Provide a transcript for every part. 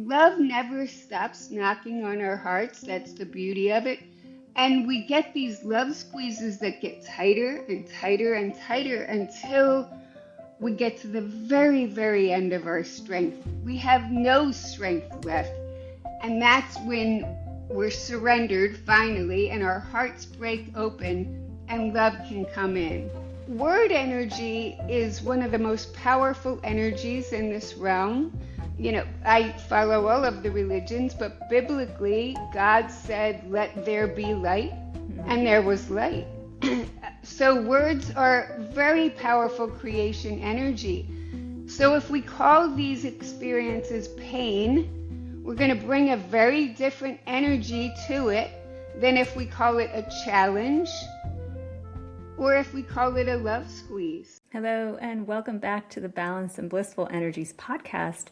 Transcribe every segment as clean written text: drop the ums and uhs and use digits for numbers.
love never stops knocking on our hearts. That's the beauty of it. And we get these love squeezes that get tighter and tighter and tighter until we get to the very, very end of our strength. We have no strength left. And that's when we're surrendered finally and our hearts break open and love can come in. Word energy is one of the most powerful energies in this realm. You know, I follow all of the religions, but biblically, God said, let there be light, and there was light. So words are very powerful creation energy. So if we call these experiences pain, we're going to bring a very different energy to it than if we call it a challenge or if we call it a love squeeze. Hello, and welcome back to the Balance and Blissful Energies podcast.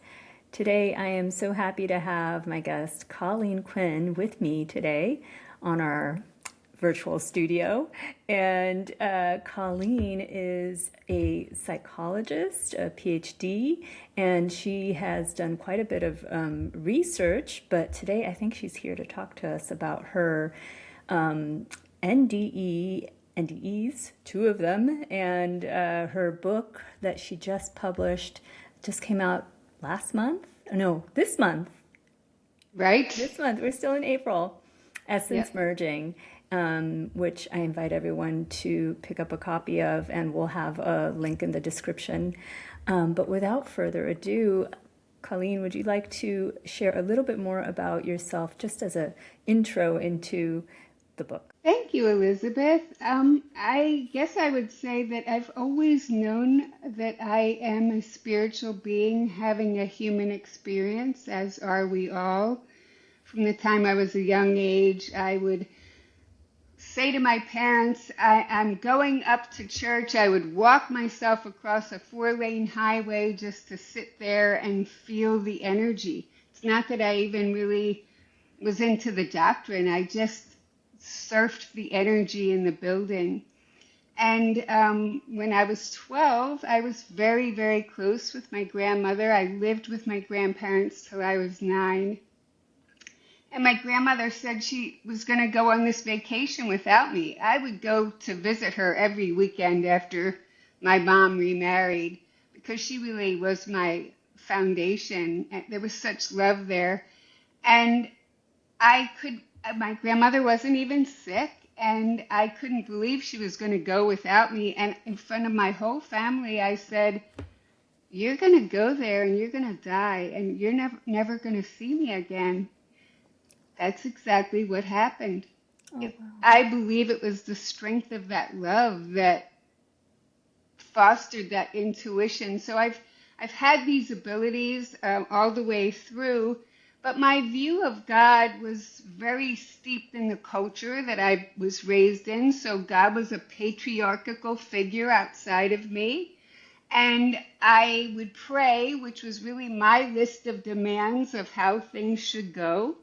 Today, I am so happy to have my guest, Colleen Quinn, with me today on our virtual studio. And Colleen is a psychologist, a PhD, and she has done quite a bit of research. But today, I think she's here to talk to us about her NDEs, two of them, and her book that she just published, just came out this month. Right? This month. We're still in April. Essence Yep. Merging, which I invite everyone to pick up a copy of, and we'll have a link in the description. But without further ado, Colleen, would you like to share a little bit more about yourself, just as an intro into the book? Thank you, Elizabeth. I guess I would say that I've always known that I am a spiritual being having a human experience, as are we all. From the time I was a young age, I would say to my parents, I'm going up to church. I would walk myself across a 4-lane highway just to sit there and feel the energy. It's not that I even really was into the doctrine. I just surfed the energy in the building. And when I was 12, I was very, very close with my grandmother. I lived with my grandparents till I was 9. And my grandmother said she was going to go on this vacation without me. I would go to visit her every weekend after my mom remarried because she really was my foundation. There was such love there. And my grandmother wasn't even sick, and I couldn't believe she was going to go without me. And in front of my whole family, I said, you're going to go there and you're going to die, and you're never going to see me again. That's exactly what happened. Oh, wow. I believe it was the strength of that love that fostered that intuition. So I've had these abilities all the way through. But my view of God was very steeped in the culture that I was raised in. So God was a patriarchal figure outside of me. And I would pray, which was really my list of demands of how things should go.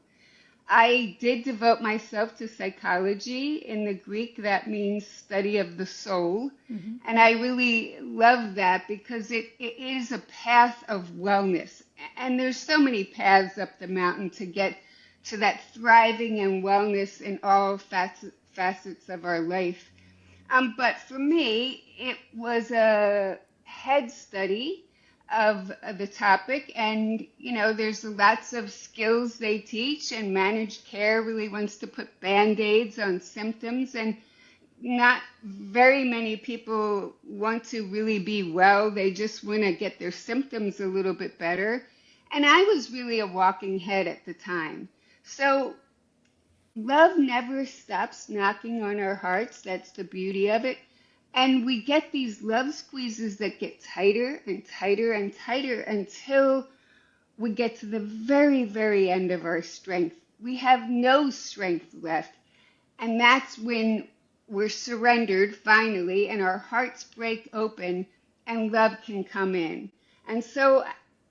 I did devote myself to psychology. In the Greek, that means study of the soul. Mm-hmm. And I really love that because it is a path of wellness. And there's so many paths up the mountain to get to that thriving and wellness in all facets of our life. But for me, it was a head study of the topic. And, you know, there's lots of skills they teach, and managed care really wants to put Band-Aids on symptoms. And not very many people want to really be well. They just want to get their symptoms a little bit better. And I was really a walking head at the time. So love never stops knocking on our hearts. That's the beauty of it. And we get these love squeezes that get tighter and tighter and tighter until we get to the very, very end of our strength. We have no strength left. And that's when we're surrendered finally and our hearts break open and love can come in. And so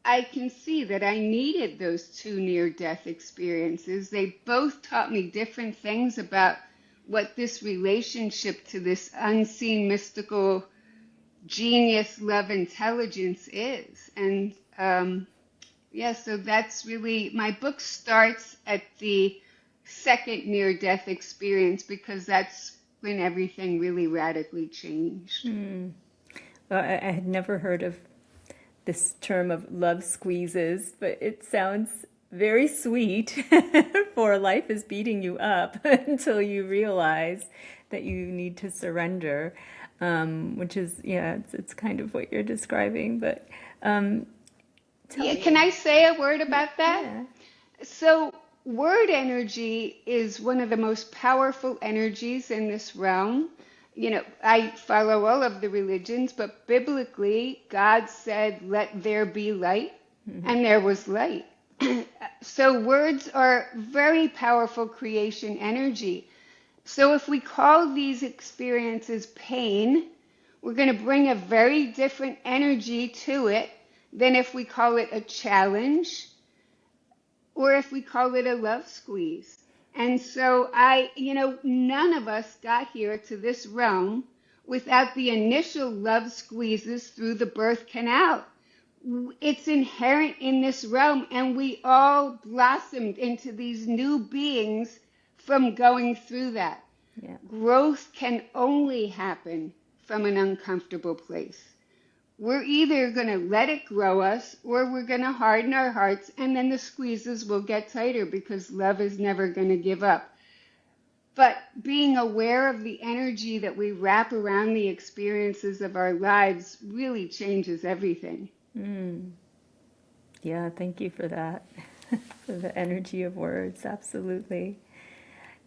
I can see that I needed those two near-death experiences. They both taught me different things about what this relationship to this unseen, mystical, genius, love, intelligence is. And Yeah, so that's really, my book starts at the second near-death experience because that's when everything really radically changed. Well, I had never heard of this term of love squeezes, but it sounds very sweet for life is beating you up until you realize that you need to surrender, which is, yeah, it's kind of what you're describing. But tell Yeah, me, can I say a word about that? yeah, So, word energy is one of the most powerful energies in this realm. You know, I follow all of the religions, but biblically, God said, "Let there be light," and there was light. So, words are very powerful creation energy. So, if we call these experiences pain, we're going to bring a very different energy to it than if we call it a challenge or if we call it a love squeeze. And so none of us got here to this realm without the initial love squeezes through the birth canal. It's inherent in this realm, and we all blossomed into these new beings from going through that. yeah, Growth can only happen from an uncomfortable place. We're either going to let it grow us or we're going to harden our hearts, and then the squeezes will get tighter because love is never going to give up. But being aware of the energy that we wrap around the experiences of our lives really changes everything. yeah, thank you for that, for the energy of words, absolutely.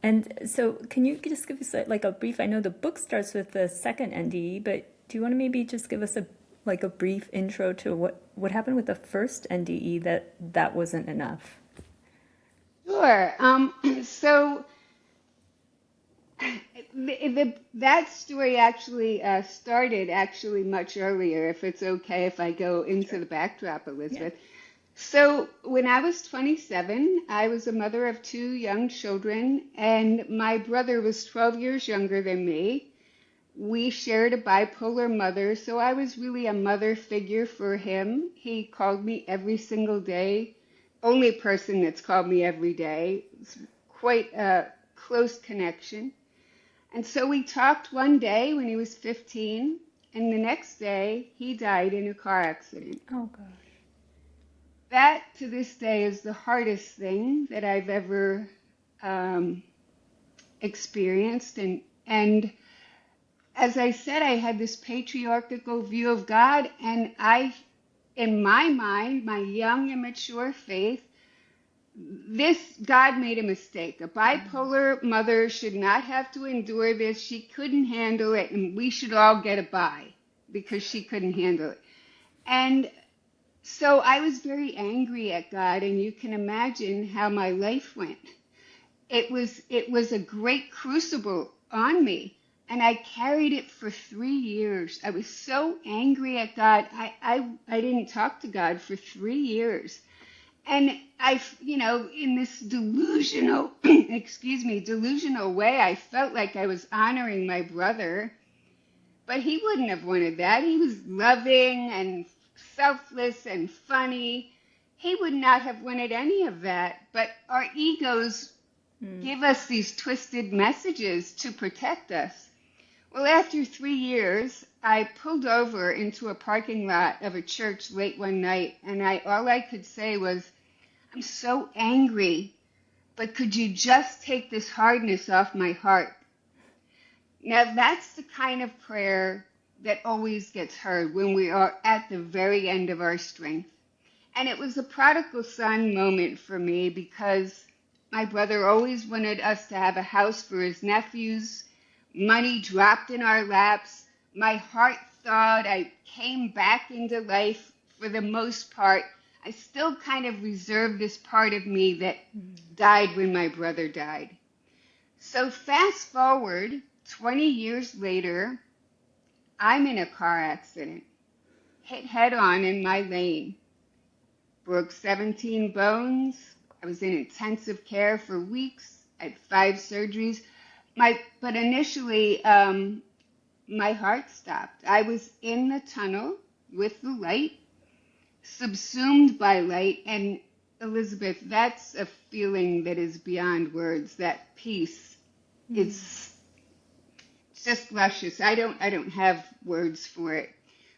And so, can you just give us like a brief? I know the book starts with the second NDE, but do you want to maybe just give us a brief intro to what happened with the first NDE that wasn't enough? Sure. So that story actually started actually much earlier, if it's okay if I go into the backdrop, Yeah. Elizabeth. So when I was 27, I was a mother of two young children, and my brother was 12 years younger than me. We shared a bipolar mother, so I was really a mother figure for him. He called me every single day, only person that's called me every day. It's quite a close connection. And so we talked one day when he was 15, and the next day he died in a car accident. Oh gosh. That, to this day, is the hardest thing that I've ever experienced. And as I said, I had this patriarchal view of God, and in my mind, my young, immature faith, this God made a mistake. A bipolar mother should not have to endure this. She couldn't handle it, and we should all get a bye because she couldn't handle it. And so I was very angry at God, and you can imagine how my life went. It was a great crucible on me, and I carried it for 3 years. I was so angry at God. I didn't talk to God for 3 years. And in this delusional, delusional way, I felt like I was honoring my brother, but he wouldn't have wanted that. He was loving and selfless and funny. He would not have wanted any of that, but our egos give us these twisted messages to protect us. Well, after 3 years, I pulled over into a parking lot of a church late one night, and all I could say was, "I'm so angry, but could you just take this hardness off my heart?" Now, that's the kind of prayer that always gets heard when we are at the very end of our strength. And it was a prodigal son moment for me because my brother always wanted us to have a house for his nephews. Money dropped in our laps. My heart thawed. I came back into life for the most part. I still kind of reserve this part of me that died when my brother died. So fast forward 20 years later, I'm in a car accident, hit head on in my lane, broke 17 bones. I was in intensive care for weeks. I had 5 surgeries. But initially, my heart stopped. I was in the tunnel with the light, subsumed by light. And Elizabeth, that's a feeling that is beyond words. That peace, it's just luscious. I don't have words for it.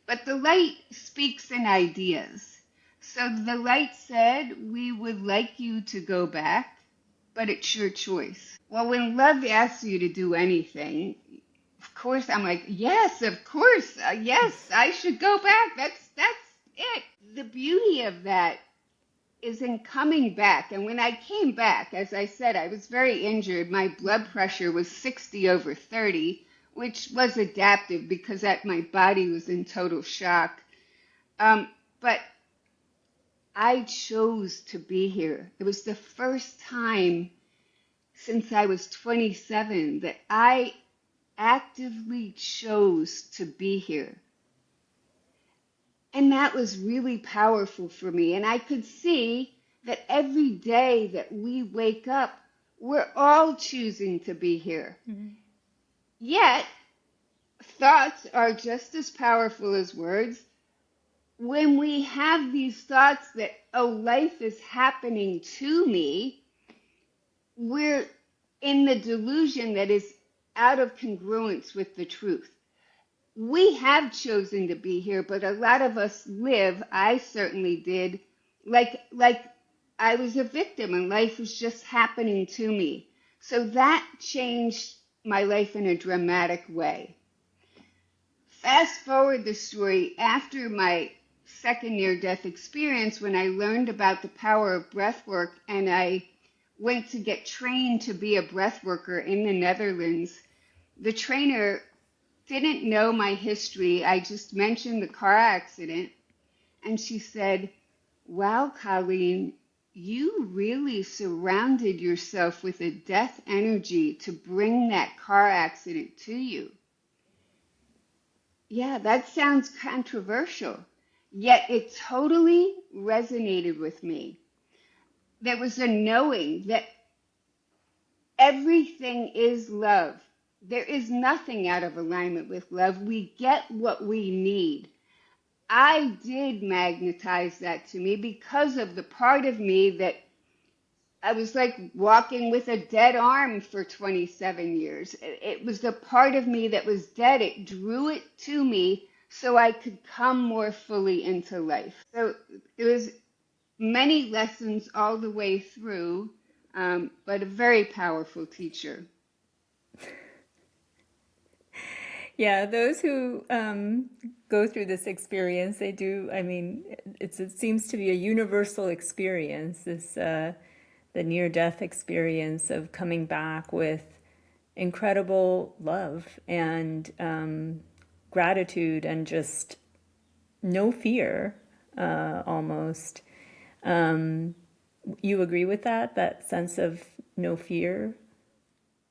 But the light speaks in ideas. So the light said, we would like you to go back, but it's your choice. Well, when love asks you to do anything, of course, I'm like, yes, of course, yes, I should go back. That's it. The beauty of that is in coming back. And when I came back, as I said, I was very injured. My blood pressure was 60/30, which was adaptive because my body was in total shock. But I chose to be here. It was the first time since I was 27 that I actively chose to be here. And that was really powerful for me. And I could see that every day that we wake up, we're all choosing to be here. Mm-hmm. Yet, thoughts are just as powerful as words. When we have these thoughts that, oh, life is happening to me, we're in the delusion that is out of congruence with the truth. We have chosen to be here, but a lot of us live, I certainly did, like I was a victim and life was just happening to me. So that changed my life in a dramatic way. Fast forward the story, after my second near-death experience, when I learned about the power of breathwork and I went to get trained to be a breathworker in the Netherlands, the trainer didn't know my history. I just mentioned the car accident. And she said, wow, Colleen, you really surrounded yourself with a death energy to bring that car accident to you. Yeah, that sounds controversial, yet it totally resonated with me. There was a knowing that everything is love. There is nothing out of alignment with love. We get what we need. I did magnetize that to me because of the part of me that I was like walking with a dead arm for 27 years. It was the part of me that was dead. It drew it to me so I could come more fully into life. So it was many lessons all the way through, but a very powerful teacher. Yeah, those who go through this experience, they do, I mean, it seems to be a universal experience, the near-death experience of coming back with incredible love and gratitude and just no fear, almost. You agree with that sense of no fear?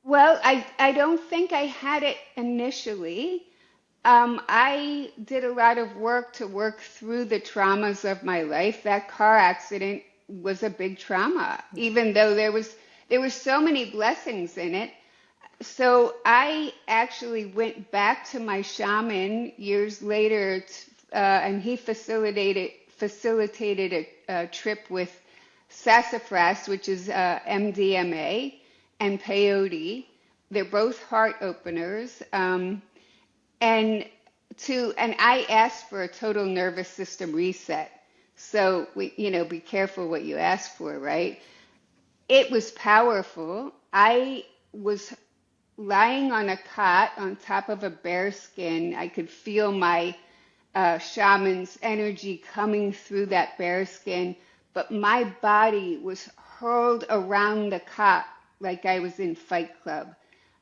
Well, I don't think I had it initially. I did a lot of work to work through the traumas of my life. That car accident was a big trauma, even though there were so many blessings in it. So I actually went back to my shaman years later, and he facilitated a trip with sassafras, which is MDMA, and peyote. They're both heart openers. And I asked for a total nervous system reset. So be careful what you ask for, right? It was powerful. I was lying on a cot on top of a bear skin. I could feel my shaman's energy coming through that bear skin, but my body was hurled around the cot like I was in Fight Club.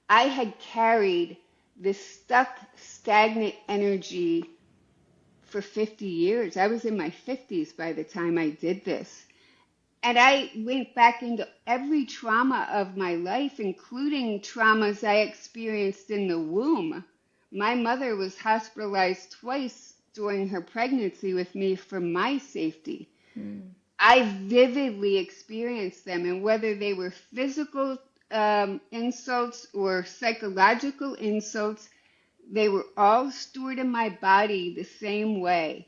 I had carried this stuck, stagnant energy for 50 years. I was in my 50s by the time I did this. And I went back into every trauma of my life, including traumas I experienced in the womb. My mother was hospitalized twice during her pregnancy with me for my safety. I vividly experienced them, and whether they were physical insults or psychological insults, they were all stored in my body the same way.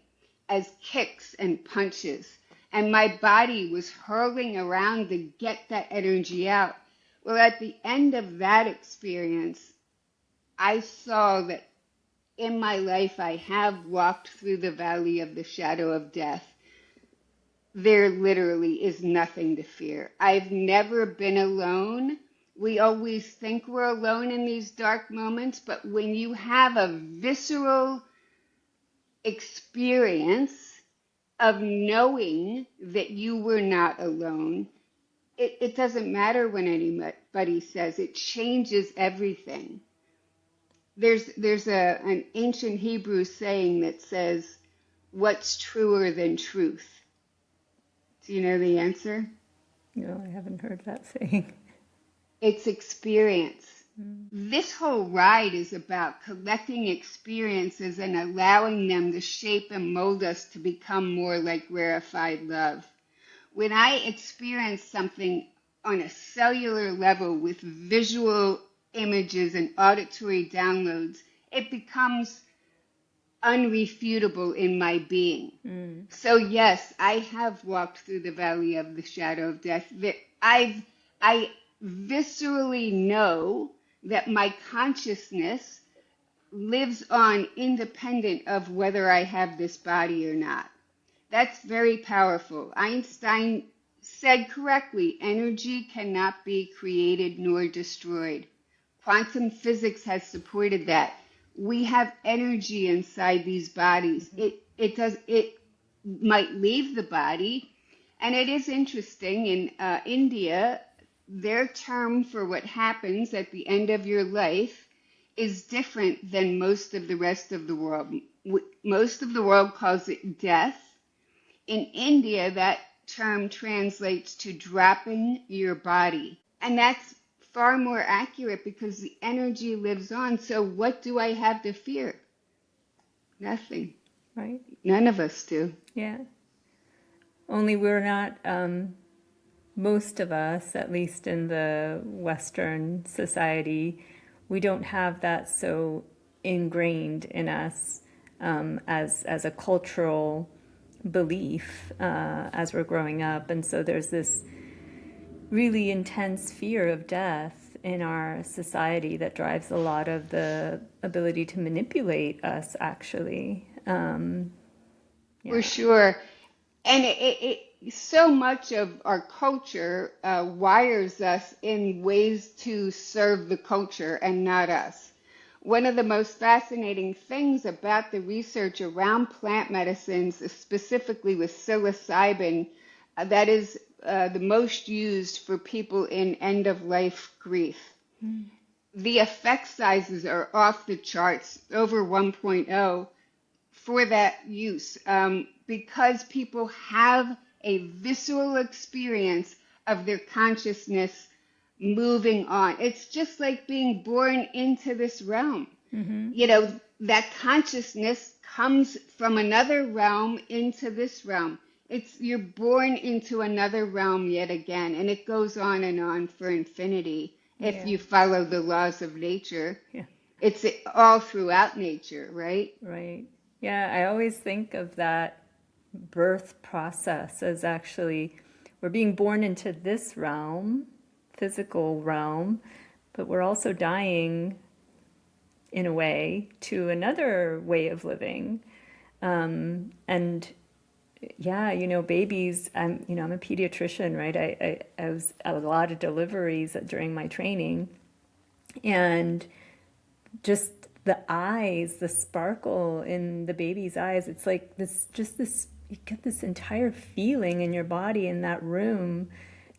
as kicks and punches. And my body was hurling around to get that energy out. Well, at the end of that experience, I saw that in my life I have walked through the valley of the shadow of death. There literally is nothing to fear. I've never been alone. We always think we're alone in these dark moments, but when you have a visceral experience of knowing that you were not alone, it doesn't matter when anybody says, it changes everything. There's an ancient Hebrew saying that says, what's truer than truth? Do you know the answer? No, I haven't heard that saying. It's experience. This whole ride is about collecting experiences and allowing them to shape and mold us to become more like rarefied love. When I experience something on a cellular level with visual images and auditory downloads, it becomes unrefutable in my being. So yes, I have walked through the valley of the shadow of death. I viscerally know that my consciousness lives on independent of whether I have this body or not. That's very powerful. Einstein said correctly, energy cannot be created nor destroyed. Quantum physics has supported that. We have energy inside these bodies. It might leave the body. And it is interesting, in India, their term for what happens at the end of your life is different than most of the rest of the world. Most of the world calls it death. In India, that term translates to dropping your body. And that's far more accurate because the energy lives on. So what do I have to fear? Nothing. Right. None of us do. Yeah. Only we're not, most of us, at least in the Western society, we don't have that so ingrained in us as a cultural belief as we're growing up. And so there's this really intense fear of death in our society that drives a lot of the ability to manipulate us, actually. For sure. And so much of our culture wires us in ways to serve the culture and not us. One of the most fascinating things about the research around plant medicines, specifically with psilocybin, that is the most used for people in end-of-life grief. The effect sizes are off the charts, over 1.0 for that use, because people have a visceral experience of their consciousness moving on. It's just like being born into this realm. You know, that consciousness comes from another realm into this realm. You're born into another realm yet again, and it goes on for infinity if you follow the laws of nature. Yeah. It's all throughout nature, right? Right. Yeah, I always think of that birth process as actually we're being born into this realm, physical realm, but we're also dying in a way to another way of living. And yeah, you know, babies, I'm a pediatrician, right? I was at a lot of deliveries during my training, and just the eyes, the sparkle in the baby's eyes, it's like this, you get this entire feeling in your body in that room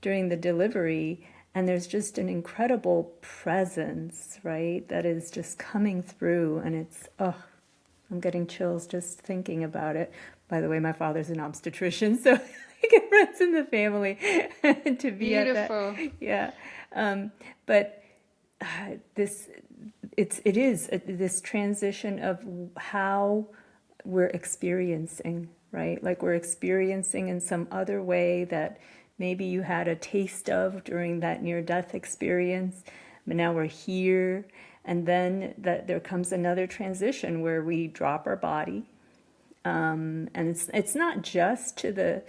during the delivery. And there's just an incredible presence, right? That is just coming through. And it's, I'm getting chills just thinking about it. By the way, my father's an obstetrician, so it runs in the family to be Beautiful. at that. Yeah. But it is this transition of how we're experiencing, right? Like we're experiencing in some other way that maybe you had a taste of during that near-death experience, but now we're here. And then that there comes another transition where we drop our body And it's not just to the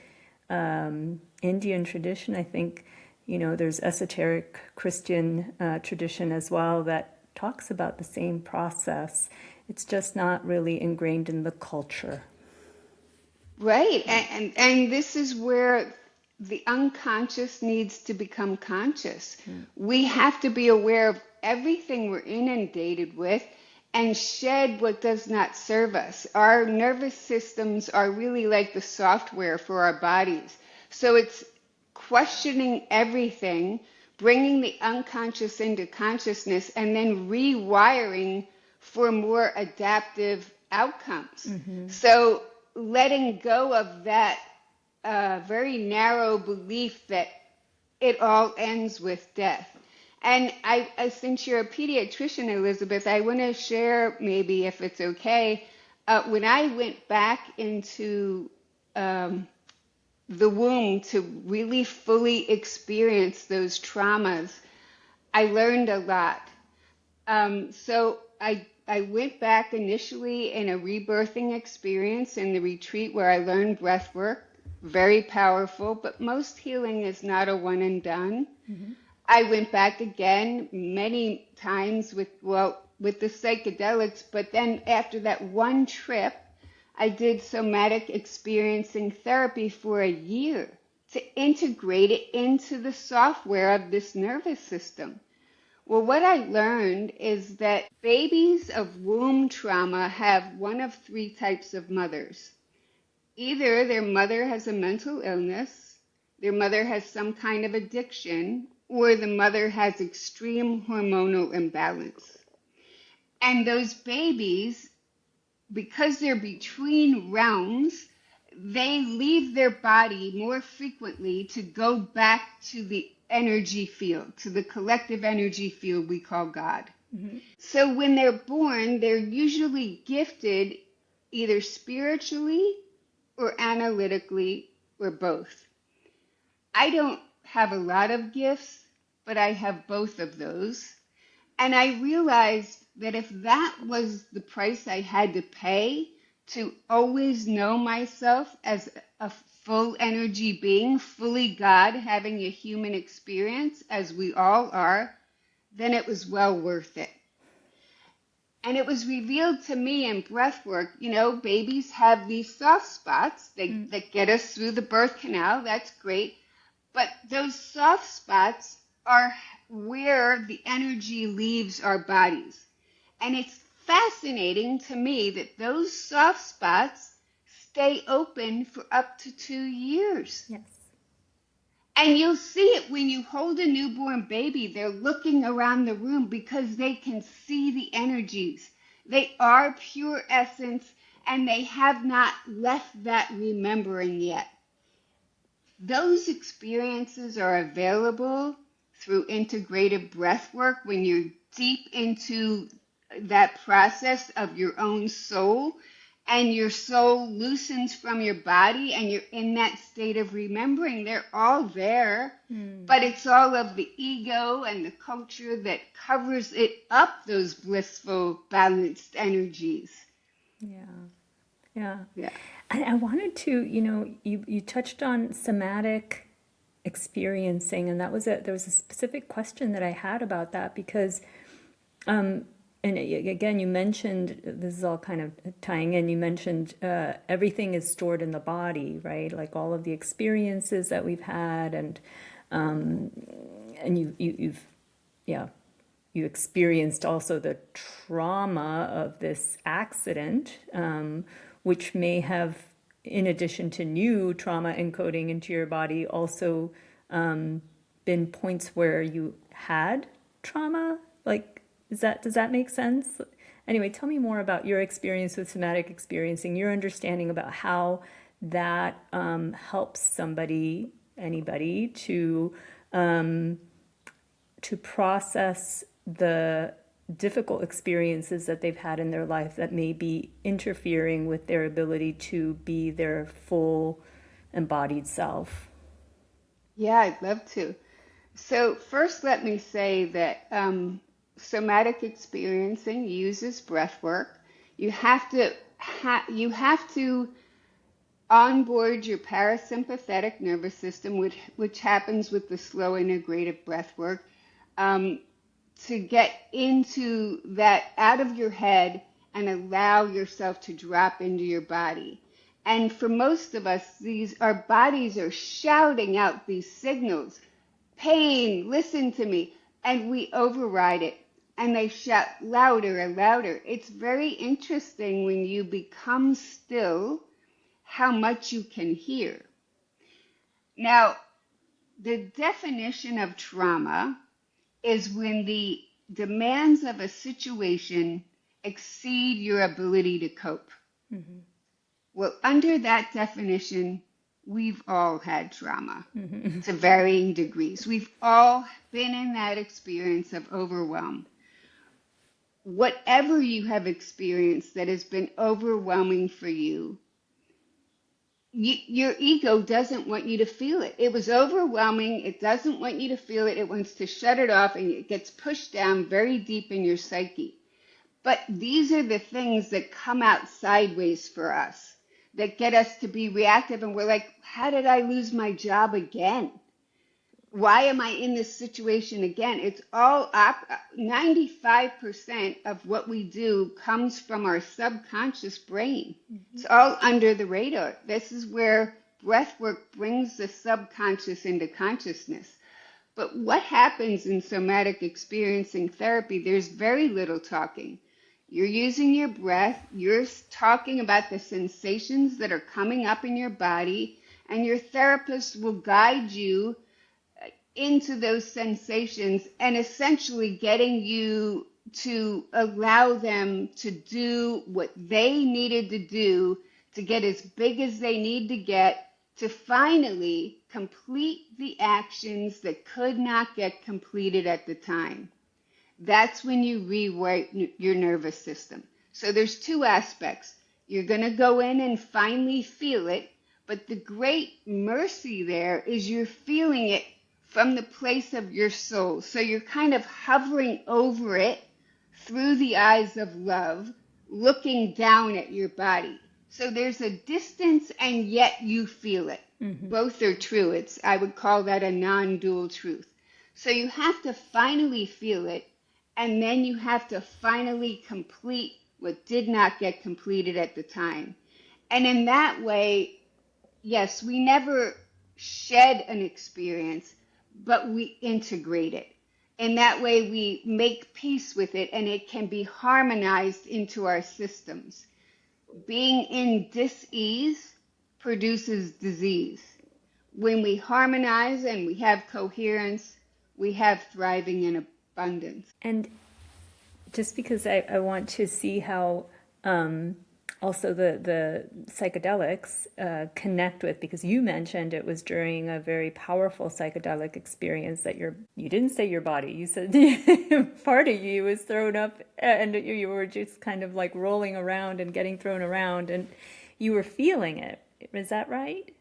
Indian tradition. I think, there's esoteric Christian tradition as well that talks about the same process. It's just not really ingrained in the culture. Right. And this is where the unconscious needs to become conscious. We have to be aware of everything we're inundated with and shed what does not serve us. Our nervous systems are really like the software for our bodies. So it's questioning everything, bringing the unconscious into consciousness, and then rewiring for more adaptive outcomes. So letting go of that very narrow belief that it all ends with death. And since you're a pediatrician, Elizabeth, I want to share, maybe if it's okay, when I went back into the womb to really fully experience those traumas, I learned a lot. So I went back initially in a rebirthing experience in the retreat where I learned breath work, very powerful, but most healing is not a one and done. I went back again many times with the psychedelics, but then after that one trip, I did somatic experiencing therapy for a year to integrate it into the software of this nervous system. Well, what I learned is that babies of womb trauma have one of three types of mothers. Either their mother has a mental illness, their mother has some kind of addiction, or the mother has extreme hormonal imbalance. And those babies, because they're between realms, they leave their body more frequently to go back to the energy field, to the collective energy field we call God. So when they're born, they're usually gifted either spiritually or analytically or both. I don't have a lot of gifts, but I have both of those. And I realized that if that was the price I had to pay to always know myself as a full energy being, fully God, having a human experience, as we all are, then it was well worth it. And it was revealed to me in breathwork, babies have these soft spots that get us through the birth canal. That's great. But those soft spots are where the energy leaves our bodies. And it's fascinating to me that those soft spots stay open for up to 2 years. Yes. And you'll see it when you hold a newborn baby. They're looking around the room because they can see the energies. They are pure essence, and they have not left that remembering yet. Those experiences are available through integrative breath work when you're deep into that process of your own soul, and your soul loosens from your body and you're in that state of remembering. They're all there, but it's all of the ego and the culture that covers it up, those blissful, balanced energies. Yeah. I wanted to, you touched on somatic experiencing, and there was a specific question that I had about that because, and again, you mentioned, this is all kind of tying in, you mentioned everything is stored in the body, right? Like all of the experiences that we've had, and you experienced also the trauma of this accident, which may have, in addition to new trauma encoding into your body, also been points where you had trauma. Like, does that make sense? Anyway, tell me more about your experience with somatic experiencing, your understanding about how that helps anybody to process the difficult experiences that they've had in their life that may be interfering with their ability to be their full embodied self. Yeah, I'd love to. So first, let me say that somatic experiencing uses breath work. You have to you have to onboard your parasympathetic nervous system, which happens with the slow integrative breath work, to get into that out of your head and allow yourself to drop into your body. And for most of us, our bodies are shouting out these signals, pain, listen to me, and we override it. And they shout louder and louder. It's very interesting when you become still how much you can hear. Now, the definition of trauma is when the demands of a situation exceed your ability to cope. Mm-hmm. Well, under that definition, we've all had trauma to varying degrees. We've all been in that experience of overwhelm. Whatever you have experienced that has been overwhelming for you, your ego doesn't want you to feel it. It was overwhelming. It doesn't want you to feel it. It wants to shut it off, and it gets pushed down very deep in your psyche. But these are the things that come out sideways for us, that get us to be reactive. And we're like, how did I lose my job again? Why am I in this situation again? It's all 95% of what we do comes from our subconscious brain. Mm-hmm. It's all under the radar. This is where breathwork brings the subconscious into consciousness. But what happens in somatic experiencing therapy, there's very little talking. You're using your breath. You're talking about the sensations that are coming up in your body, and your therapist will guide you into those sensations and essentially getting you to allow them to do what they needed to do to get as big as they need to get to finally complete the actions that could not get completed at the time. That's when you rewrite your nervous system. So there's two aspects. You're going to go in and finally feel it, but the great mercy there is you're feeling it from the place of your soul. So you're kind of hovering over it through the eyes of love, looking down at your body. So there's a distance, and yet you feel it. Mm-hmm. Both are true. I would call that a non-dual truth. So you have to finally feel it, and then you have to finally complete what did not get completed at the time. And in that way, yes, we never shed an experience, but we integrate it. In that way, we make peace with it, and it can be harmonized into our systems. Being in dis-ease produces disease. When we harmonize and we have coherence, we have thriving and abundance. And just because I want to see how also the psychedelics connect with, because you mentioned it was during a very powerful psychedelic experience that you didn't say your body, you said part of you was thrown up and you were just kind of like rolling around and getting thrown around and you were feeling it. Is that right?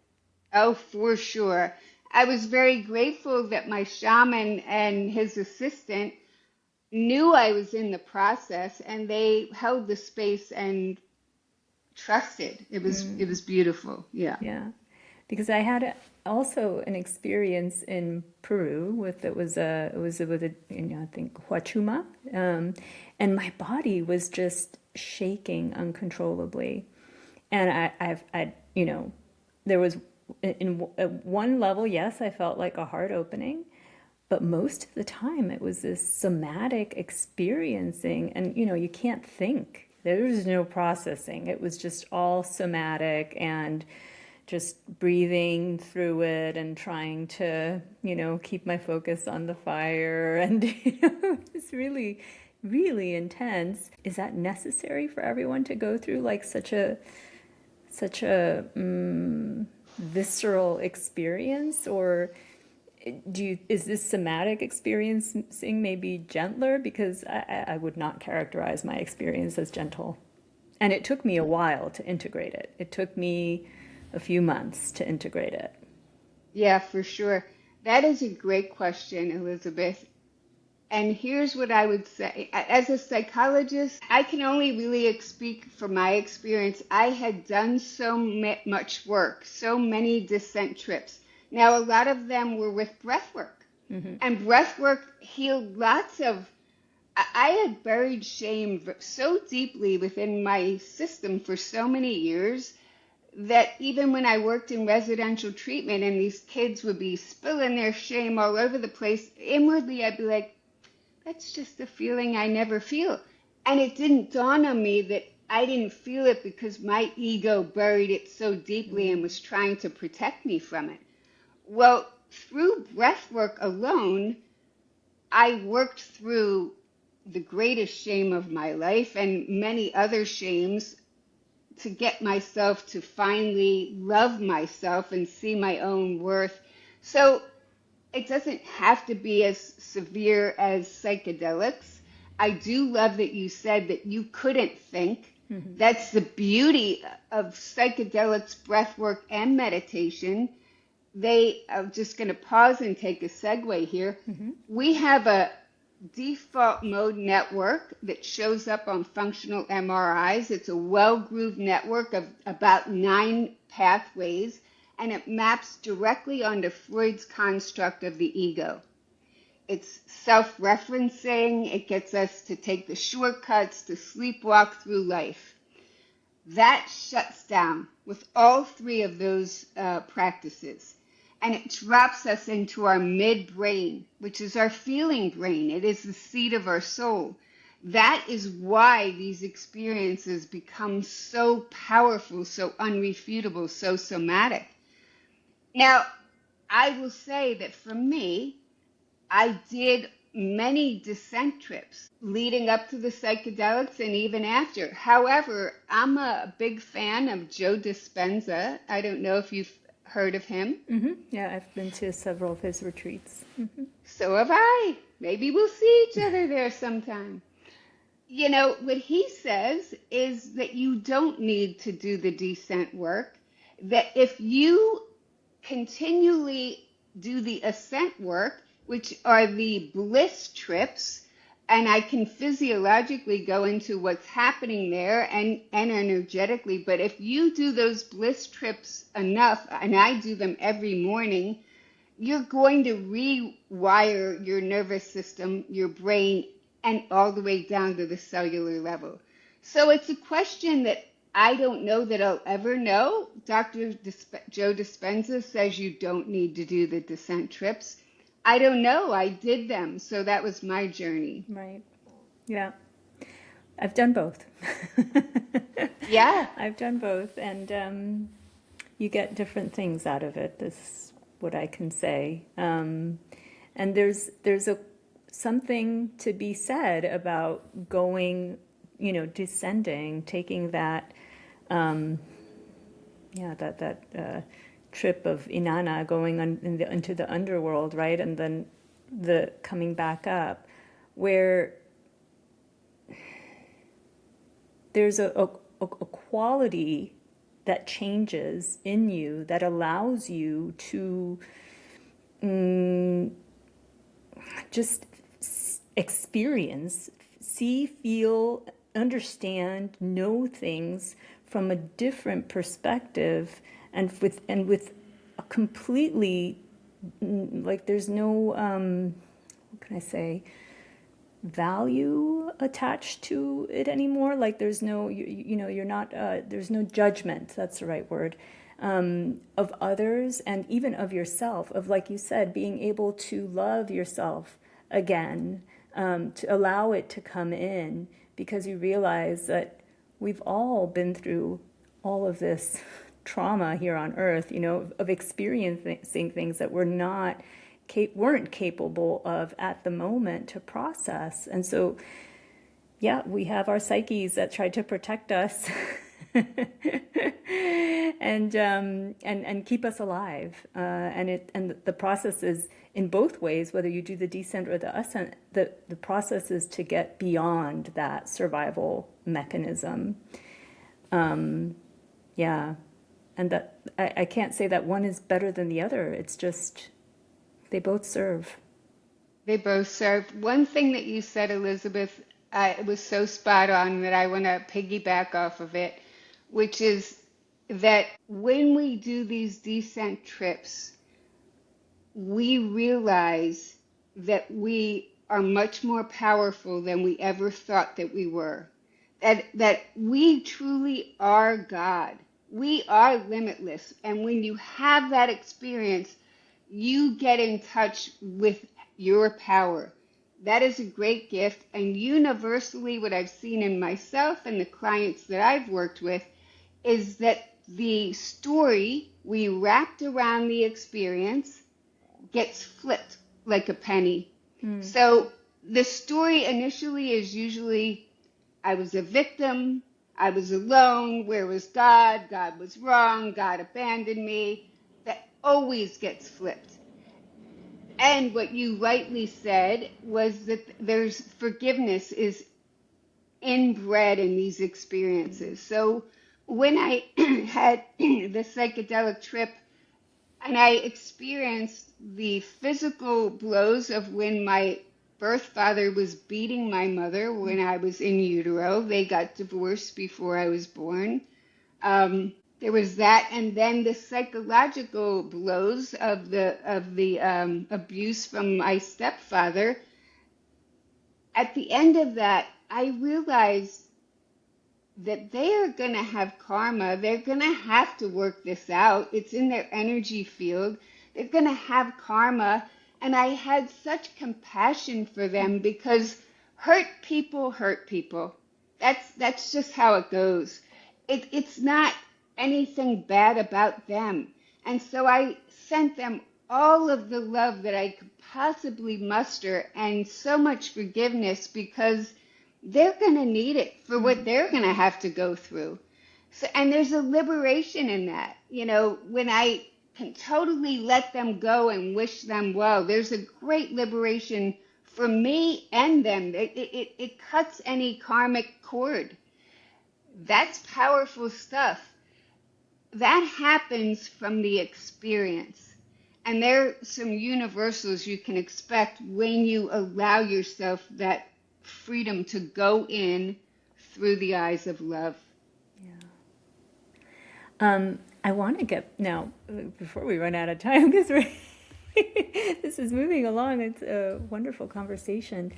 Oh, for sure. I was very grateful that my shaman and his assistant knew I was in the process, and they held the space and trusted. It was beautiful. Yeah. Yeah. Because I had also an experience in Peru with I think Huachuma, and my body was just shaking uncontrollably, and I there was at one level, yes, I felt like a heart opening. But most of the time it was this somatic experiencing, and you can't think. There was no processing. It was just all somatic and just breathing through it and trying to, keep my focus on the fire. And it's really, really intense. Is that necessary for everyone to go through like such a visceral experience, or is this somatic experiencing maybe gentler? Because I would not characterize my experience as gentle. And it took me a while to integrate it. It took me a few months to integrate it. Yeah, for sure. That is a great question, Elizabeth. And here's what I would say. As a psychologist, I can only really speak from my experience. I had done so much work, so many descent trips. Now, a lot of them were with breathwork. Mm-hmm. And breathwork healed lots of. I had buried shame so deeply within my system for so many years that even when I worked in residential treatment and these kids would be spilling their shame all over the place, inwardly I'd be like, that's just a feeling I never feel. And it didn't dawn on me that I didn't feel it because my ego buried it so deeply and was trying to protect me from it. Well, through breath work alone, I worked through the greatest shame of my life and many other shames to get myself to finally love myself and see my own worth. So it doesn't have to be as severe as psychedelics. I do love that you said that you couldn't think. Mm-hmm. That's the beauty of psychedelics, breath work, and meditation. I'm just going to pause and take a segue here. Mm-hmm. We have a default mode network that shows up on functional MRIs. It's a well-grooved network of about 9 pathways, and it maps directly onto Freud's construct of the ego. It's self-referencing. It gets us to take the shortcuts to sleepwalk through life. That shuts down with all 3 of those practices. And it drops us into our midbrain, which is our feeling brain. It is the seat of our soul. That is why these experiences become so powerful, so unrefutable, so somatic. Now, I will say that for me, I did many descent trips leading up to the psychedelics and even after. However, I'm a big fan of Joe Dispenza. I don't know if you've heard of him. Mm-hmm. Yeah, I've been to several of his retreats. Mm-hmm. So have I. Maybe we'll see each other there sometime. You know, what he says is that you don't need to do the descent work, that if you continually do the ascent work, which are the bliss trips, and I can physiologically go into what's happening there and energetically, but if you do those bliss trips enough, and I do them every morning, you're going to rewire your nervous system, your brain, and all the way down to the cellular level. So it's a question that I don't know that I'll ever know. Dr. Joe Dispenza says you don't need to do the descent trips. I don't know. I did them. So that was my journey. Right. Yeah. I've done both. Yeah. I've done both. And you get different things out of it. This is what I can say. And there's something to be said about going, descending, taking that, trip of Inanna, going into the underworld, right? And then the coming back up, where there's a quality that changes in you that allows you to just experience, see, feel, understand, know things from a different perspective, and with a completely, like, there's no what can I say, value attached to it anymore. Like, there's no, you're not, there's no judgment, that's the right word, of others and even of yourself, of, like you said, being able to love yourself again, to allow it to come in, because you realize that we've all been through all of this trauma here on earth, of experiencing things that weren't capable of at the moment to process. And so, yeah, we have our psyches that try to protect us and keep us alive. And the process is in both ways, whether you do the descent or the ascent, the process is to get beyond that survival mechanism. Yeah. And that I can't say that one is better than the other. It's just, they both serve. They both serve. One thing that you said, Elizabeth, it was so spot on that I want to piggyback off of it, which is that when we do these descent trips, we realize that we are much more powerful than we ever thought that we were. That we truly are God. We are limitless. And when you have that experience, you get in touch with your power. That is a great gift. And universally, what I've seen in myself and the clients that I've worked with is that the story we wrapped around the experience gets flipped like a penny. So the story initially is usually, I was a victim, I was alone, where was God? God was wrong, God abandoned me. That always gets flipped. And what you rightly said was that there's forgiveness is inbred in these experiences. So when I had the psychedelic trip and I experienced the physical blows of when my birth father was beating my mother when I was in utero. They got divorced before I was born. There was that, and then the psychological blows of the abuse from my stepfather. At the end of that, I realized that they are going to have karma. They're going to have to work this out. It's in their energy field. They're going to have karma. And I had such compassion for them because hurt people hurt people. That's just how it goes. It's not anything bad about them. And so I sent them all of the love that I could possibly muster and so much forgiveness because they're going to need it for what they're going to have to go through. So, and there's a liberation in that. You know, when I can totally let them go and wish them well, there's a great liberation for me and them. It cuts any karmic cord. That's powerful stuff. That happens from the experience. And there are some universals you can expect when you allow yourself that freedom to go in through the eyes of love. Yeah. I want to get now before we run out of time because this is moving along. It's a wonderful conversation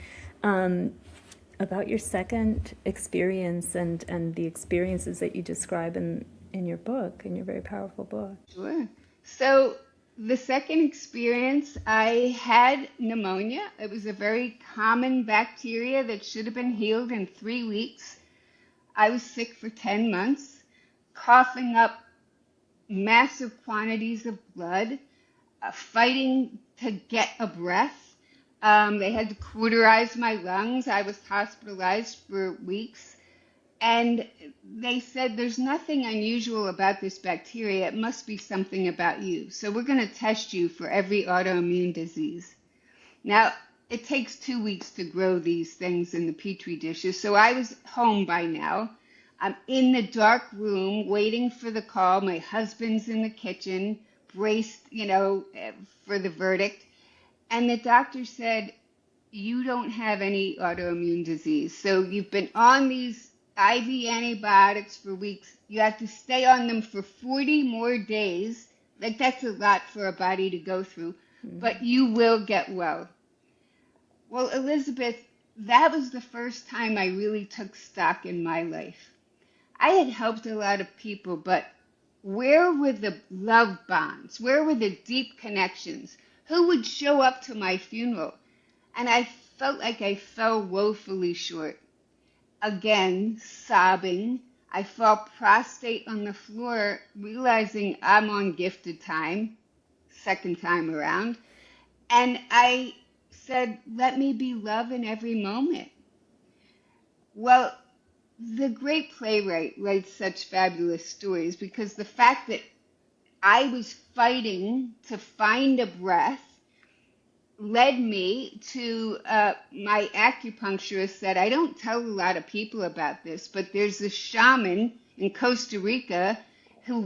about your second experience and the experiences that you describe in your book, in your very powerful book. Sure. So the second experience, I had pneumonia. It was a very common bacteria that should have been healed in 3 weeks. I was sick for 10 months, coughing up massive quantities of blood, fighting to get a breath. They had to cauterize my lungs. I was hospitalized for weeks. And they said, there's nothing unusual about this bacteria. It must be something about you. So we're going to test you for every autoimmune disease. Now, it takes 2 weeks to grow these things in the petri dishes. So I was home by now. I'm in the dark room waiting for the call. My husband's in the kitchen, braced, for the verdict. And the doctor said, you don't have any autoimmune disease. So you've been on these IV antibiotics for weeks. You have to stay on them for 40 more days. Like, that's a lot for a body to go through. But you will get well. Well, Elizabeth, that was the first time I really took stock in my life. I had helped a lot of people, but where were the love bonds? Where were the deep connections? Who would show up to my funeral? And I felt like I fell woefully short. Again, sobbing, I fell prostrate on the floor, realizing I'm on gifted time, second time around. And I said, let me be love in every moment. Well, the great playwright writes such fabulous stories because the fact that I was fighting to find a breath led me to my acupuncturist said, I don't tell a lot of people about this, but there's a shaman in Costa Rica he'll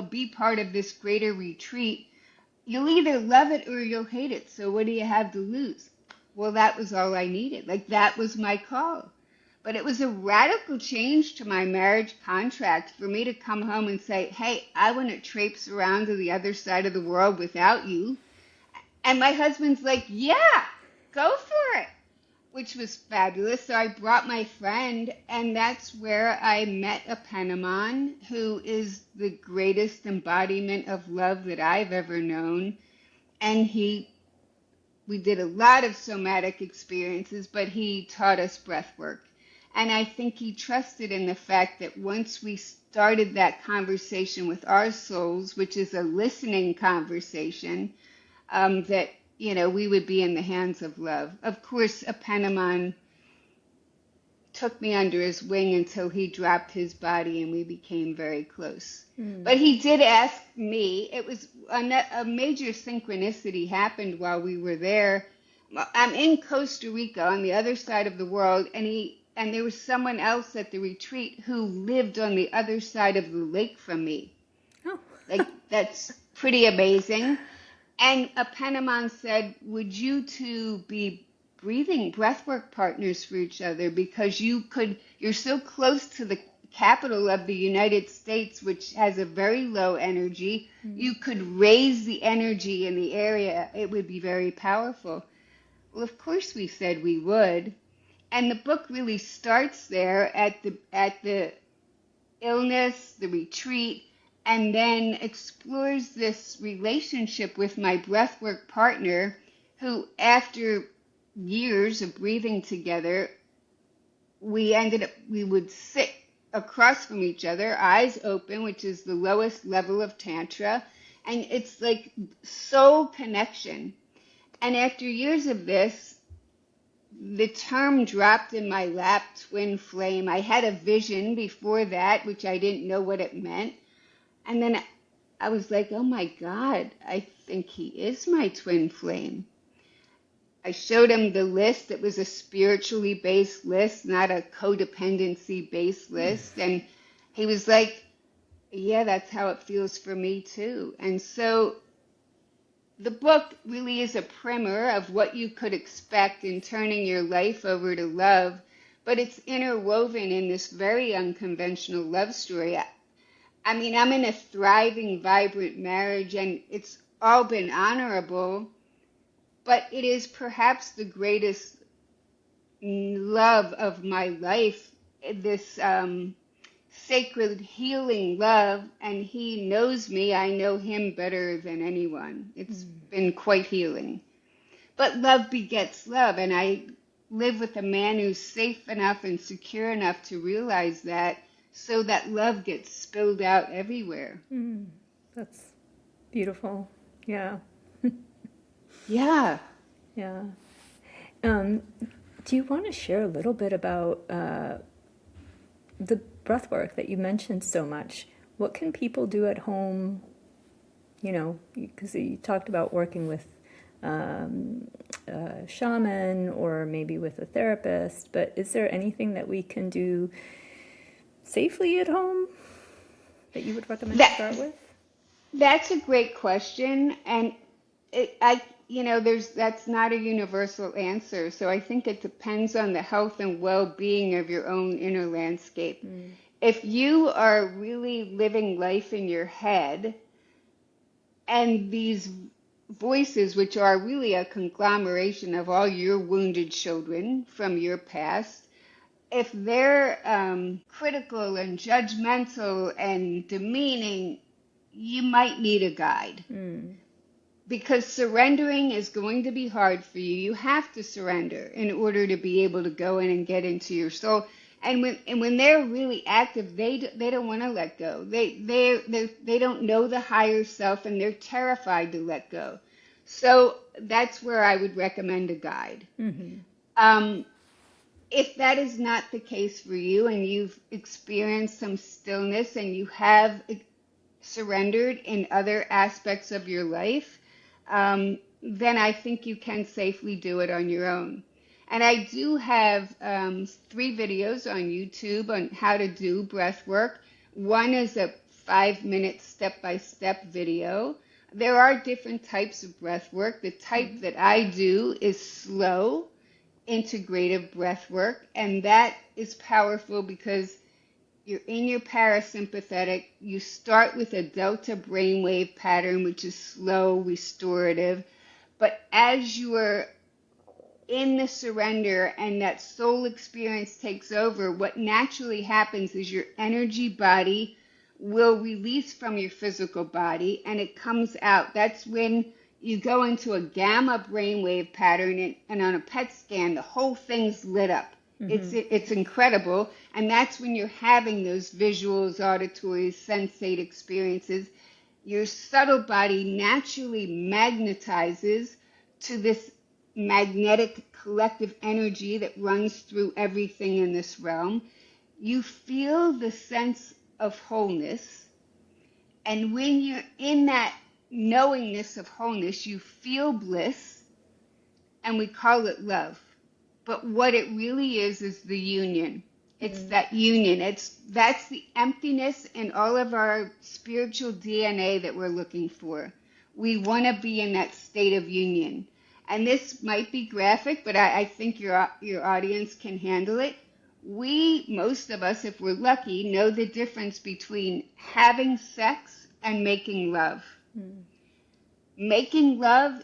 be part of this greater retreat you'll either love it or you'll hate it. So what do you have to lose? Well, that was all I needed. Like, that was my call. But it was a radical change to my marriage contract for me to come home and say, hey, I want to traipse around to the other side of the world without you. And my husband's like, yeah, go for it, which was fabulous. So I brought my friend, and that's where I met a Panamon who is the greatest embodiment of love that I've ever known. And we did a lot of somatic experiences, but he taught us breath work. And I think he trusted in the fact that once we started that conversation with our souls, which is a listening conversation, that, we would be in the hands of love. Of course, a Panamon took me under his wing until he dropped his body and we became very close. But he did ask me, it was a major synchronicity happened while we were there. I'm in Costa Rica on the other side of the world, and there was someone else at the retreat who lived on the other side of the lake from me. Oh. Like, that's pretty amazing. And a Panamon said, would you two be breathing breathwork partners for each other, because you're so close to the capital of the United States, which has a very low energy. You could raise the energy in the area. It would be very powerful. Well, of course we said we would. And the book really starts there at the illness, the retreat, and then explores this relationship with my breathwork partner, who, after years of breathing together, we would sit across from each other, eyes open, which is the lowest level of Tantra, and it's like soul connection. And after years of this, the term dropped in my lap, twin flame. I had a vision before that, which I didn't know what it meant. And then I was like, oh my God, I think he is my twin flame. I showed him the list. It was a spiritually based list, not a codependency based list. And he was like, yeah, that's how it feels for me too. And so the book really is a primer of what you could expect in turning your life over to love, but it's interwoven in this very unconventional love story. I mean, I'm in a thriving, vibrant marriage, and it's all been honorable, but it is perhaps the greatest love of my life, this sacred healing love, and he knows me. I know him better than anyone. It's been quite healing. But love begets love, and I live with a man who's safe enough and secure enough to realize that, so that love gets spilled out everywhere. That's beautiful. Yeah. Yeah. Yeah. Do you want to share a little bit about the breath work that you mentioned so much? What can people do at home? Because you talked about working with a shaman or maybe with a therapist, but is there anything that we can do safely at home that you would recommend to start with? That's a great question, and that's not a universal answer. So I think it depends on the health and well-being of your own inner landscape. If you are really living life in your head, and these voices, which are really a conglomeration of all your wounded children from your past, if they're critical and judgmental and demeaning, you might need a guide. Because surrendering is going to be hard for you. You have to surrender in order to be able to go in and get into your soul. And when they're really active, they don't want to let go. They don't know the higher self, and they're terrified to let go. So that's where I would recommend a guide. If that is not the case for you, and you've experienced some stillness and you have surrendered in other aspects of your life, then I think you can safely do it on your own. And I do have 3 videos on YouTube on how to do breath work. One is a 5-minute step-by-step video. There are different types of breath work. The type that I do is slow, integrative breath work, and that is powerful because you're in your parasympathetic. You start with a delta brainwave pattern, which is slow, restorative. But as you are in the surrender and that soul experience takes over, what naturally happens is your energy body will release from your physical body and it comes out. That's when you go into a gamma brainwave pattern, and on a PET scan, the whole thing's lit up. It's incredible. And that's when you're having those visuals, auditories, sensate experiences. Your subtle body naturally magnetizes to this magnetic collective energy that runs through everything in this realm. You feel the sense of wholeness. And when you're in that knowingness of wholeness, you feel bliss, and we call it love. But what it really is the union. It's that union. That's the emptiness in all of our spiritual DNA that we're looking for. We want to be in that state of union. And this might be graphic, but I think your audience can handle it. Most of us, if we're lucky, know the difference between having sex and making love. Making love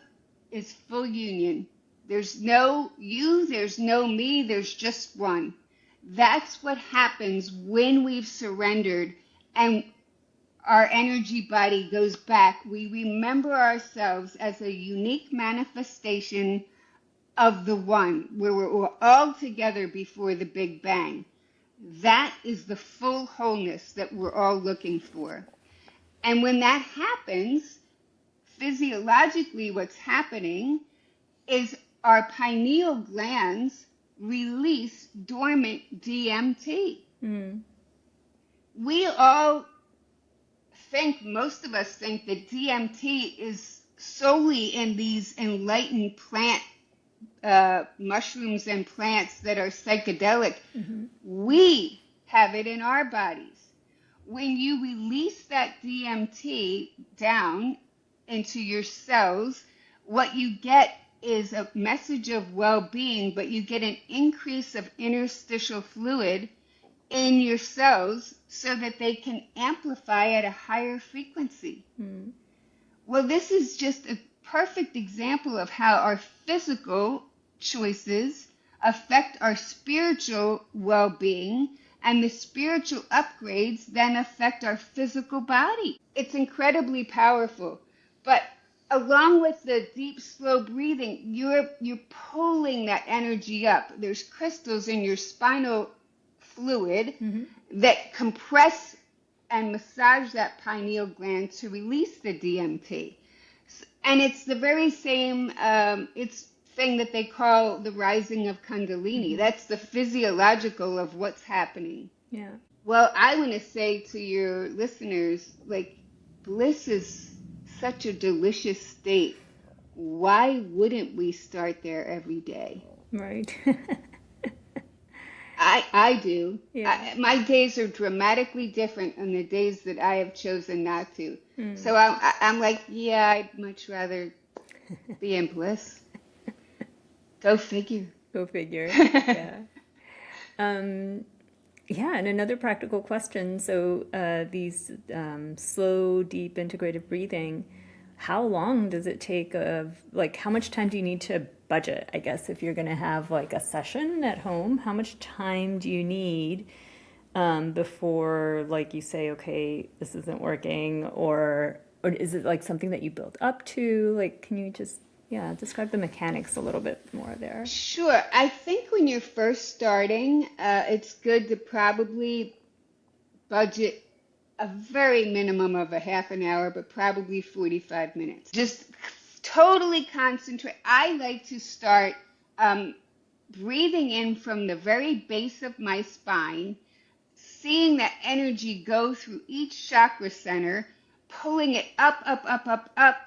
is full union. There's no you, there's no me, there's just one. That's what happens when we've surrendered and our energy body goes back. We remember ourselves as a unique manifestation of the one, where we're all together before the Big Bang. That is the full wholeness that we're all looking for. And when that happens, physiologically what's happening is our pineal glands release dormant DMT. We all think, most of us think, that DMT is solely in these enlightened plant mushrooms and plants that are psychedelic. We have it in our bodies. When you release that DMT down into your cells, what you get is a message of well-being, but you get an increase of interstitial fluid in your cells so that they can amplify at a higher frequency. Well, this is just a perfect example of how our physical choices affect our spiritual well-being, and the spiritual upgrades then affect our physical body. It's incredibly powerful. But along with the deep, slow breathing, you're pulling that energy up. There's crystals in your spinal fluid that compress and massage that pineal gland to release the DMT. And it's the very same thing that they call the rising of Kundalini. That's the physiological of what's happening. Yeah. Well, I want to say to your listeners, bliss is such a delicious state. Why wouldn't we start there every day? Right. I do. Yeah. My days are dramatically different than the days that I have chosen not to. So I'm like, yeah, I'd much rather be in bliss. Go figure. Go figure. Yeah. Yeah, and another practical question. So these slow, deep, integrative breathing, how long does it take how much time do you need to budget, I guess, if you're going to have a session at home? How much time do you need before, you say, okay, this isn't working, or is it something that you build up to? Can you just describe the mechanics a little bit more there? Sure. I think when you're first starting, it's good to probably budget a very minimum of a half an hour, but probably 45 minutes. Just totally concentrate. I like to start breathing in from the very base of my spine, seeing that energy go through each chakra center, pulling it up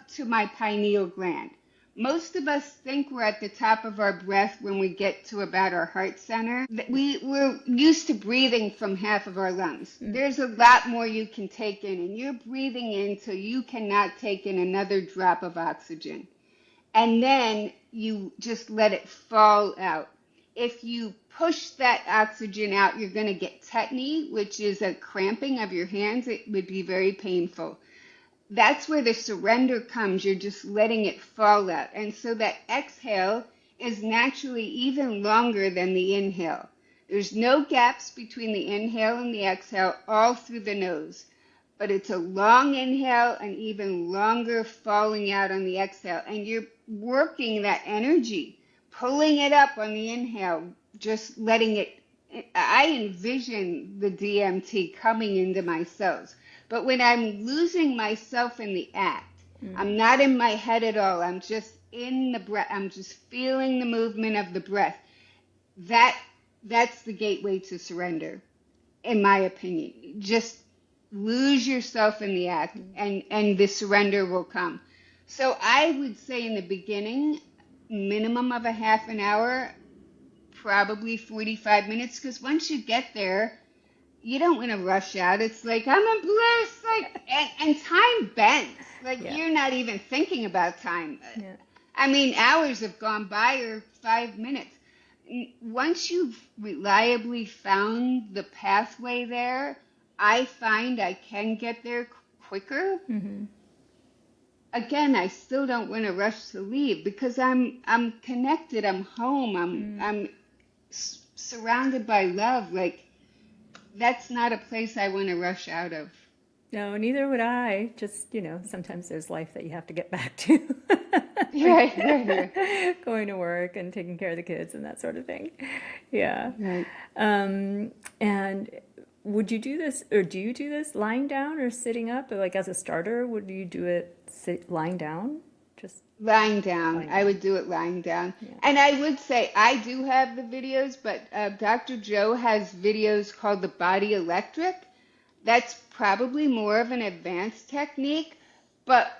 to my pineal gland. Most of us think we're at the top of our breath when we get to about our heart center. We're used to breathing from half of our lungs. There's a lot more you can take in, and you're breathing in till you cannot take in another drop of oxygen. And then you just let it fall out. If you push that oxygen out, you're going to get tetany, which is a cramping of your hands. It would be very painful. That's where the surrender comes. You're just letting it fall out. And so that exhale is naturally even longer than the inhale. There's no gaps between the inhale and the exhale, all through the nose. But it's a long inhale and even longer falling out on the exhale. And you're working that energy, pulling it up on the inhale, just letting it. I envision the DMT coming into my cells. But when I'm losing myself in the act, I'm not in my head at all. I'm just in the breath. I'm just feeling the movement of the breath. That's the gateway to surrender, in my opinion. Just lose yourself in the act, and the surrender will come. So I would say in the beginning, minimum of a half an hour, probably 45 minutes, because once you get there, you don't want to rush out. It's like, I'm in bliss, and time bends. You're not even thinking about time. Yeah. I mean, hours have gone by, or 5 minutes. Once you've reliably found the pathway there, I find I can get there quicker. Mm-hmm. Again, I still don't want to rush to leave because I'm connected. I'm home. I'm surrounded by love. That's not a place I want to rush out of. No, neither would I. Just, sometimes there's life that you have to get back to. Right. Going to work and taking care of the kids and that sort of thing. Yeah. Right. And would you do this, or do you do this lying down or sitting up? Like as a starter, would you do it lying down? Just lying down. I would do it lying down. Yeah. And I would say I do have the videos, but Dr. Joe has videos called the Body Electric. That's probably more of an advanced technique, but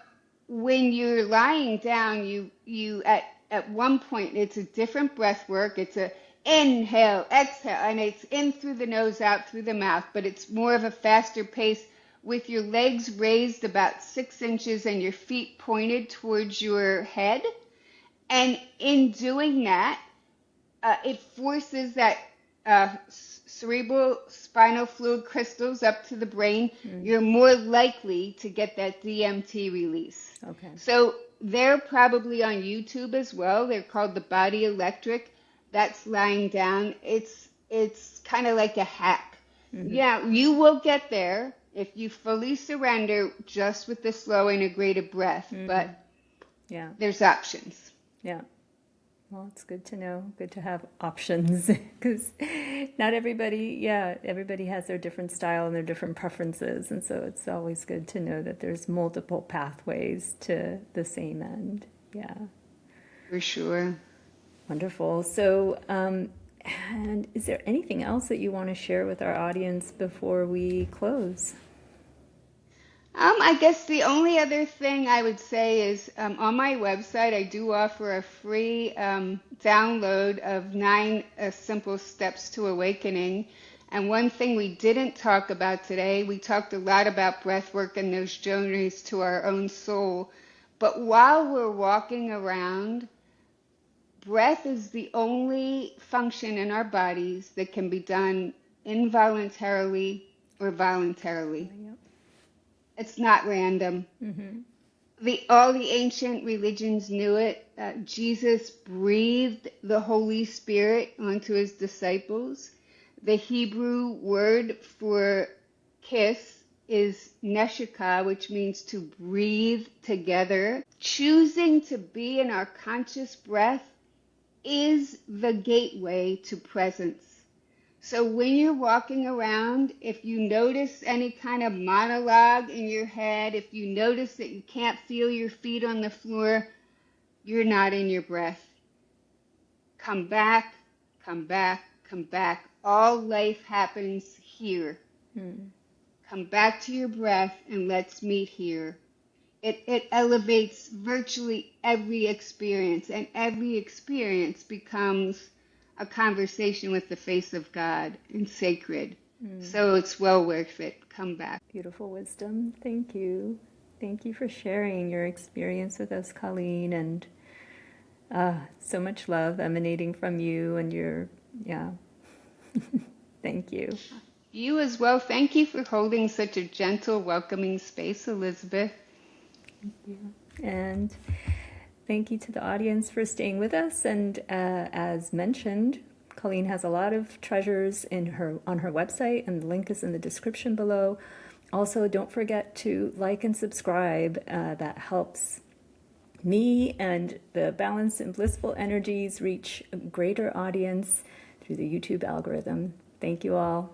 when you're lying down, you at one point it's a different breath work. It's a inhale, exhale, and it's in through the nose, out through the mouth, but it's more of a faster pace with your legs raised about 6 inches and your feet pointed towards your head. And in doing that, it forces that cerebral spinal fluid crystals up to the brain. You're more likely to get that DMT release. Okay. So they're probably on YouTube as well. They're called the Body Electric. That's lying down. It's kind of like a hack. Mm-hmm. Yeah, you will get there if you fully surrender just with the slow integrated breath. Mm-hmm. But yeah, there's options. Yeah. Well, it's good to know, good to have options, because not everybody has their different style and their different preferences. And so it's always good to know that there's multiple pathways to the same end. Yeah. For sure. Wonderful. So, and is there anything else that you want to share with our audience before we close? I guess the only other thing I would say is on my website, I do offer a free download of 9 simple steps to awakening. And one thing we didn't talk about today, we talked a lot about breath work and those journeys to our own soul. But while we're walking around, breath is the only function in our bodies that can be done involuntarily or voluntarily. Yep. It's not random. Mm-hmm. All the ancient religions knew it. Jesus breathed the Holy Spirit onto his disciples. The Hebrew word for kiss is neshika, which means to breathe together. Choosing to be in our conscious breath is the gateway to presence. So when you're walking around, if you notice any kind of monologue in your head, if you notice that you can't feel your feet on the floor, you're not in your breath. Come back, come back, come back. All life happens here. Come back to your breath and let's meet here. it elevates virtually every experience, and every experience becomes a conversation with the face of God and sacred. So it's well worth it. Come back. Beautiful wisdom. Thank you. Thank you for sharing your experience with us, Colleen, and so much love emanating from you and your, yeah. Thank you. You as well. Thank you for holding such a gentle, welcoming space, Elizabeth. Thank you. And thank you to the audience for staying with us. And as mentioned, Colleen has a lot of treasures on her website, and the link is in the description below. Also, don't forget to like and subscribe. That helps me and the Balanced and Blissful Energies reach a greater audience through the YouTube algorithm. Thank you all.